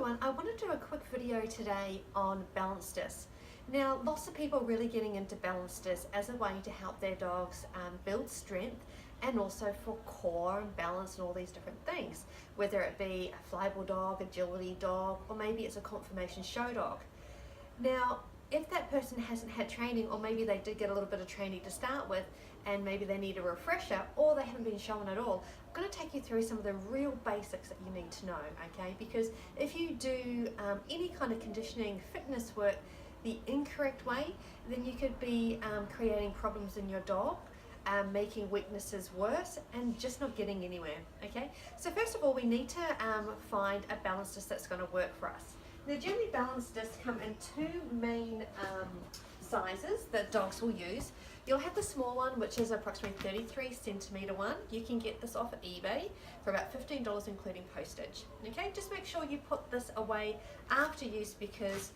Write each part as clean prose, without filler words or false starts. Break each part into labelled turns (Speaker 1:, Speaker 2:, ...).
Speaker 1: everyone, I want to do a quick video today on balance discs. Now, lots of people are really getting into balance discs as a way to help their dogs build strength and also for core and balance and all these different things, whether it be a fly ball dog, agility dog, or maybe it's a conformation show dog. Now, if that person hasn't had training, or maybe they did get a little bit of training to start with and maybe they need a refresher, or they haven't been shown at all, I'm going to take you through some of the real basics that you need to know, okay? Because if you do any kind of conditioning fitness work the incorrect way, then you could be creating problems in your dog, making weaknesses worse and just not getting anywhere, okay? So first of all, we need to find a balance disc that's going to work for us. Now, generally balance discs come in two main sizes that dogs will use. You'll have the small one, which is approximately 33 centimeter one. You can get this off of eBay for about $15 including postage. Okay, just make sure you put this away after use because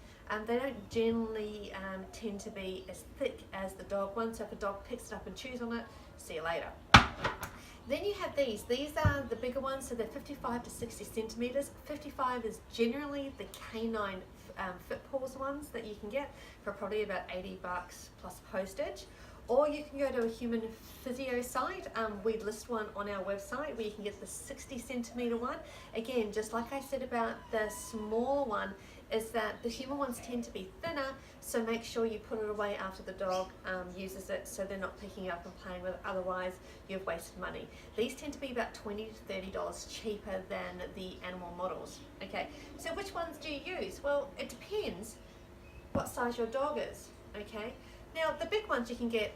Speaker 1: they don't generally tend to be as thick as the dog one. So if a dog picks it up and chews on it, see you later. Then you have these. These are the bigger ones, so they're 55 to 60 centimeters. 55 is generally the canine fit paws ones that you can get for probably about $80 plus postage. Or you can go to a human physio site. We list one on our website where you can get the 60 centimeter one. Again, just like I said about the smaller one, is that the human ones tend to be thinner, so make sure you put it away after the dog uses it so they're not picking it up and playing with it, otherwise you've wasted money. These tend to be about $20 to $30 cheaper than the animal models. Okay, so which ones do you use? Well, it depends what size your dog is, okay? Now, the big ones you can get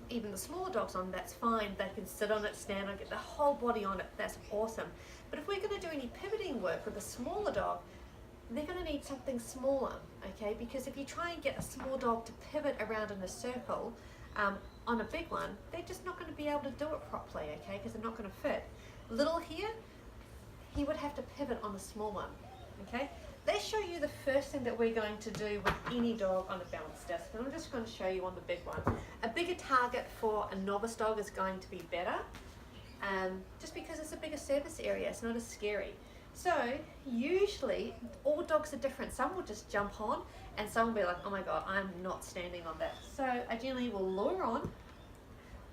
Speaker 1: even the smaller dogs on, that's fine. They can sit on it, stand on it, get the whole body on it, that's awesome. But if we're going to do any pivoting work with a smaller dog, they're going to need something smaller, okay? Because if you try and get a small dog to pivot around in a circle on a big one, they're just not going to be able to do it properly, okay? Because they're not going to fit. Little here, he would have to pivot on the small one, okay? Let's show you the first thing that we're going to do with any dog on a balance disc. And I'm just going to show you on the big one. A bigger target for a novice dog is going to be better, just because it's a bigger surface area. It's not as scary. So usually all dogs are different. Some will just jump on and some will be like, oh my God, I'm not standing on that. So I generally will lure on.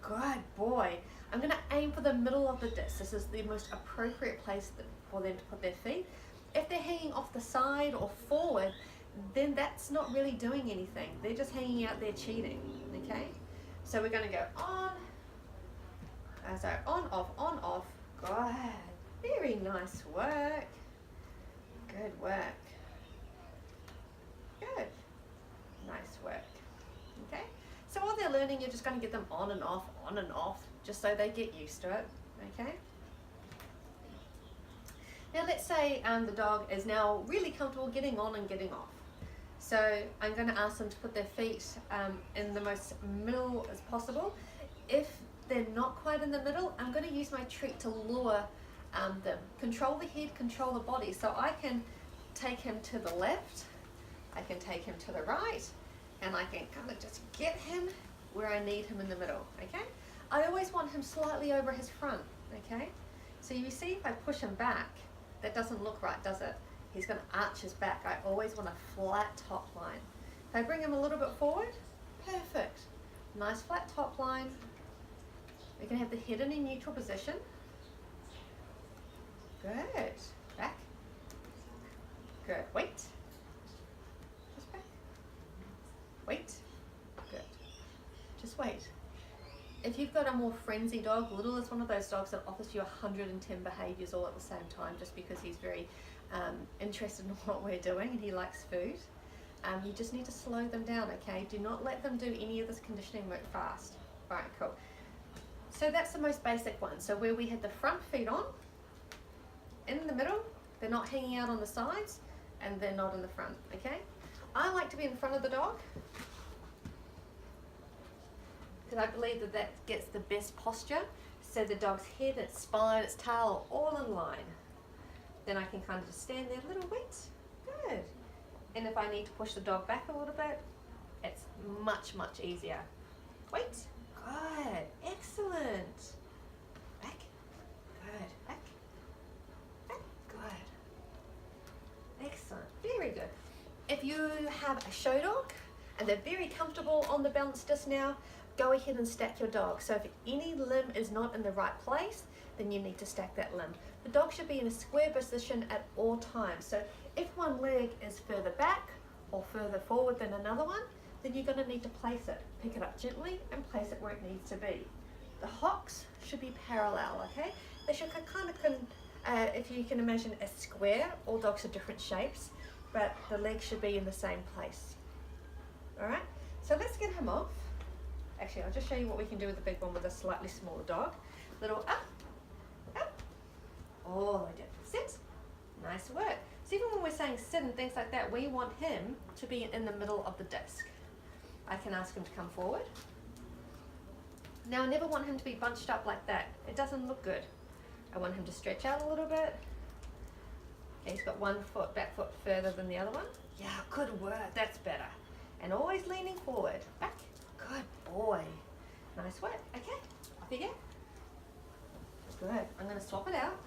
Speaker 1: Good boy. I'm going to aim for the middle of the disc. This is the most appropriate place for them to put their feet. If they're hanging off the side or forward, then that's not really doing anything. They're just hanging out there cheating, okay? So we're going to go on, so on, off. Good. Very nice work. Good work. Good. Nice work. Okay? So while they're learning, you're just going to get them on and off, just so they get used to it, okay? Now let's say the dog is now really comfortable getting on and getting off. So I'm going to ask them to put their feet in the most middle as possible. If they're not quite in the middle, I'm going to use my treat to lure them. Control the head, control the body. So I can take him to the left, I can take him to the right, and I can kind of just get him where I need him in the middle, okay? I always want him slightly over his front, okay? So you see if I push him back, that doesn't look right, does it? He's going to arch his back. I always want a flat top line. If I bring him a little bit forward, perfect. Nice flat top line. We can have the head in a neutral position. Good. Back. Good. Wait. Just back. Wait. Good. Just wait. If you've got a more frenzy dog, Little is one of those dogs that offers you 110 behaviors all at the same time just because he's very interested in what we're doing and he likes food. You just need to slow them down, okay? Do not let them do any of this conditioning work fast. All right, cool. So that's the most basic one. So where we had the front feet on, in the middle, they're not hanging out on the sides, and they're not in the front, okay? I like to be in front of the dog, because I believe that that gets the best posture, so the dog's head, its spine, its tail are all in line. Then I can kind of just stand there, little wait, good. And if I need to push the dog back a little bit, it's much easier. Wait, good, excellent. Back, good, back, good. Excellent. Very good. If you have a show dog and they're very comfortable on the balance disc now, go ahead and stack your dog. So if any limb is not in the right place, then you need to stack that limb. The dog should be in a square position at all times. So if one leg is further back or further forward than another one, then you're going to need to place it. Pick it up gently and place it where it needs to be. The hocks should be parallel, okay? They should kind of, if you can imagine a square, all dogs are different shapes, but the legs should be in the same place. All right, so let's get him off. Actually, I'll just show you what we can do with the big one with a slightly smaller dog. Little up, up, all the way down. Sit. Nice work. So even when we're saying sit and things like that, we want him to be in the middle of the disc. I can ask him to come forward. Now I never want him to be bunched up like that. It doesn't look good. I want him to stretch out a little bit. Okay, he's got one foot, back foot further than the other one. Yeah, good work, that's better. And always leaning forward. Back, good boy. Nice work, okay, off you go. Good, I'm gonna swap it out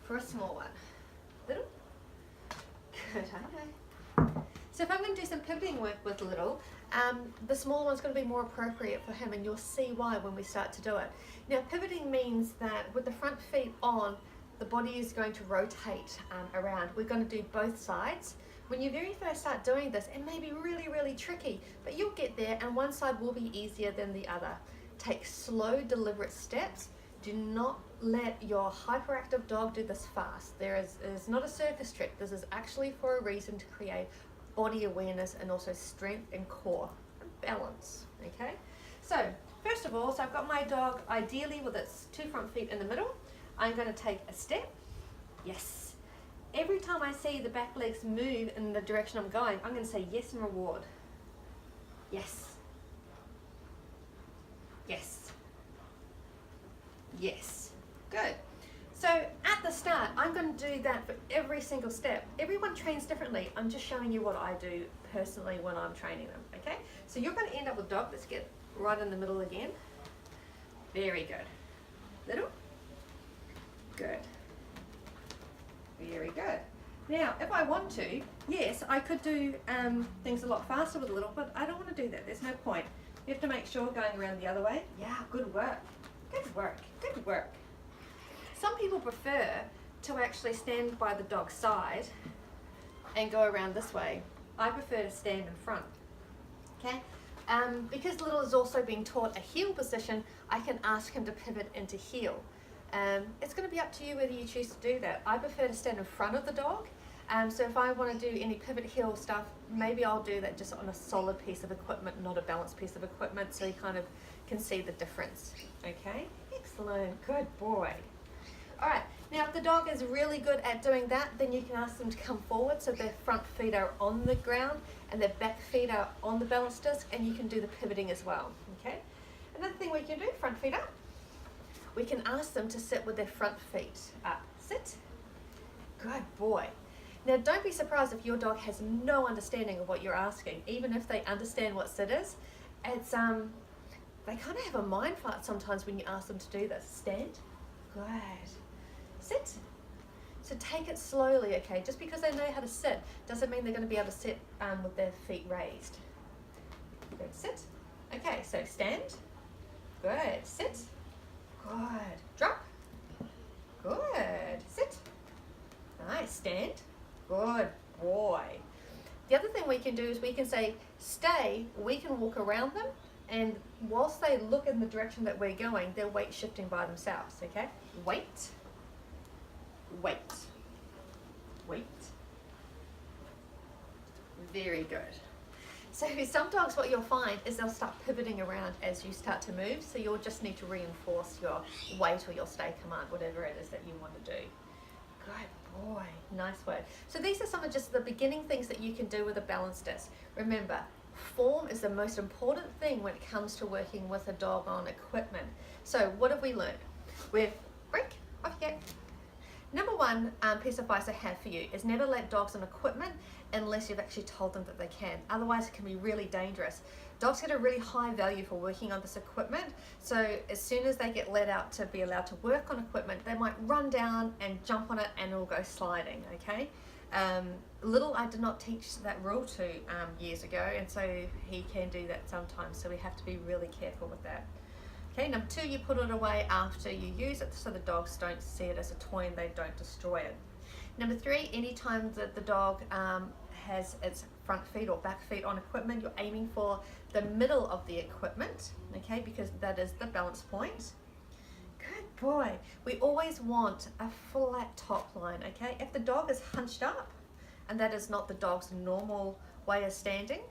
Speaker 1: for a small one. Little, good, I know. So if I'm going to do some pivoting work with Little, the small one's going to be more appropriate for him, and you'll see why when we start to do it. Now pivoting means that with the front feet on, the body is going to rotate around. We're going to do both sides. When you very first start doing this, it may be really, really tricky, but you'll get there, and one side will be easier than the other. Take slow, deliberate steps. Do not let your hyperactive dog do this fast. It is not a circus trick. This is actually for a reason, to create body awareness and also strength and core and balance, okay? So first of all, I've got my dog ideally with its two front feet in the middle. I'm going to take a step. Yes. Every time I see the back legs move in the direction I'm going, I'm going to say yes and reward. Yes. Yes. Yes. Good. So at the start, I'm going to do that for every single step. Everyone trains differently. I'm just showing you what I do personally when I'm training them, okay? So you're going to end up with dog. Let's get right in the middle again. Very good. Little. Good. Very good. Now, if I want to, yes, I could do things a lot faster with a Little, but I don't want to do that. There's no point. You have to make sure going around the other way. Yeah, good work. Good work. Good work. Some people prefer to actually stand by the dog's side and go around this way. I prefer to stand in front, okay? Because Little is also being taught a heel position, I can ask him to pivot into heel. It's going to be up to you whether you choose to do that. I prefer to stand in front of the dog, so if I want to do any pivot heel stuff, maybe I'll do that just on a solid piece of equipment, not a balanced piece of equipment, so you kind of can see the difference, okay? Excellent, good boy. All right, now if the dog is really good at doing that, then you can ask them to come forward so their front feet are on the ground and their back feet are on the balance disc, and you can do the pivoting as well, okay? Another thing we can do, front feet up. We can ask them to sit with their front feet up. Sit. Good boy. Now don't be surprised if your dog has no understanding of what you're asking. Even if they understand what sit is, it's they kind of have a mind fart sometimes when you ask them to do this. Stand. Good. Sit. So take it slowly, okay? Just because they know how to sit doesn't mean they're going to be able to sit with their feet raised. Good. Sit. Okay, so stand. Good. Sit. Good. Drop. Good. Sit. Nice. Stand. Good boy. The other thing we can do is we can say stay. We can walk around them, and whilst they look in the direction that we're going, they're weight shifting by themselves, okay? Wait. Wait. Wait. Very good. So some dogs, what you'll find is they'll start pivoting around as you start to move, so you'll just need to reinforce your wait or your stay command, whatever it is that you want to do. Good boy, nice work. So these are some of just the beginning things that you can do with a balance disc. Remember, form is the most important thing when it comes to working with a dog on equipment. So what have we learned? We've break, off you go. Number one piece of advice I have for you is never let dogs on equipment unless you've actually told them that they can. Otherwise it can be really dangerous. Dogs get a really high value for working on this equipment, so as soon as they get let out to be allowed to work on equipment, they might run down and jump on it and it'll go sliding, okay? Little I did not teach that rule to years ago, and so he can do that sometimes, so we have to be really careful with that. Okay, number two, you put it away after you use it so the dogs don't see it as a toy and they don't destroy it. Number three, anytime that the dog has its front feet or back feet on equipment, you're aiming for the middle of the equipment, okay, because that is the balance point. Good boy. We always want a flat top line, okay? If the dog is hunched up and that is not the dog's normal way of standing,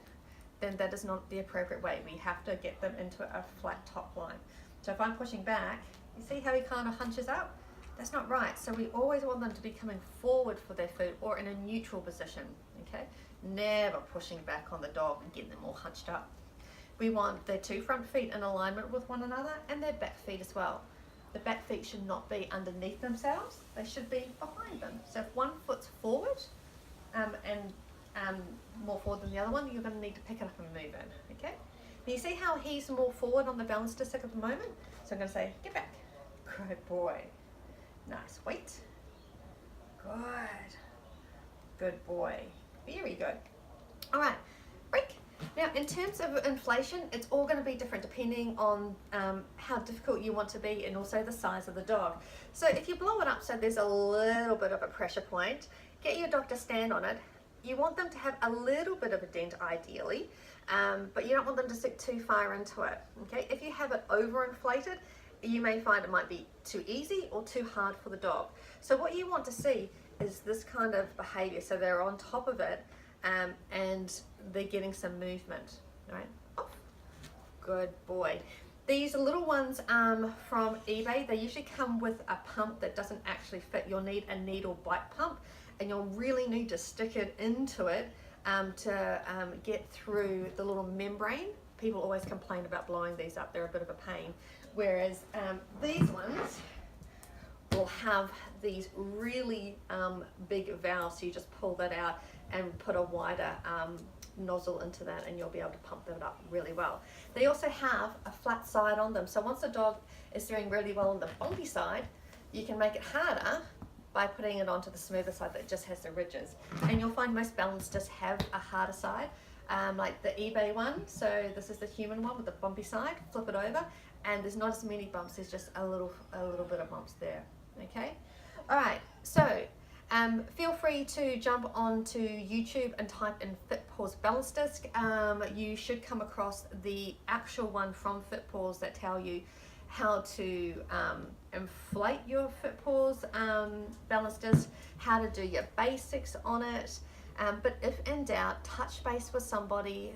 Speaker 1: then that is not the appropriate way. We have to get them into a flat top line. So if I'm pushing back, you see how he kind of hunches up? That's not right. So we always want them to be coming forward for their food or in a neutral position, okay? Never pushing back on the dog and getting them all hunched up. We want their two front feet in alignment with one another and their back feet as well. The back feet should not be underneath themselves. They should be behind them. So if one foot's forward and more forward than the other one, you're going to need to pick it up and move it, okay? Now you see how he's more forward on the balance disc at the moment? So I'm going to say, get back. Good boy. Nice. Wait. Good. Good boy. Very good. All right. Break. Now, in terms of inflation, it's all going to be different depending on how difficult you want to be and also the size of the dog. So if you blow it up so there's a little bit of a pressure point, get your dog to stand on it. You want them to have a little bit of a dent ideally, but you don't want them to stick too far into it. Okay? If you have it overinflated, you may find it might be too easy or too hard for the dog. So what you want to see is this kind of behavior. So they're on top of it and they're getting some movement. All right? Off. Good boy. These little ones from eBay, they usually come with a pump that doesn't actually fit. You'll need a needle bite pump, and you'll really need to stick it into it to get through the little membrane. People always complain about blowing these up. They're a bit of a pain. Whereas these ones will have these really big valves, so you just pull that out and put a wider nozzle into that and you'll be able to pump that up really well. They also have a flat side on them, so once the dog is doing really well on the bumpy side, you can make it harder by putting it onto the smoother side that just has the ridges. And you'll find most balance discs have a harder side, like the eBay one. So this is the human one with the bumpy side. Flip it over and there's not as many bumps, there's just a little bit of bumps there. Okay, all right, so feel free to jump onto YouTube and type in FitPaws balance disc. You should come across the actual one from FitPaws that tell you how to inflate your FitPaws balance disc, how to do your basics on it. But if in doubt, touch base with somebody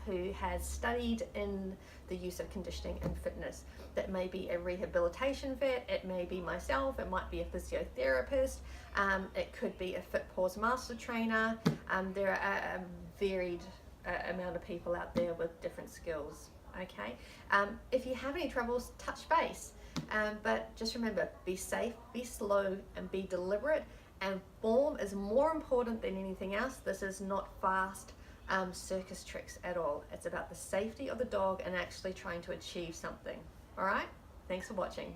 Speaker 1: who has studied in the use of conditioning and fitness. That may be a rehabilitation vet, it may be myself, it might be a physiotherapist, it could be a FitPaws master trainer. There are a varied amount of people out there with different skills. Okay, if you have any troubles, touch base. But just remember, be safe, be slow, and be deliberate. And form is more important than anything else. This is not fast circus tricks at all. It's about the safety of the dog and actually trying to achieve something. All right? Thanks for watching.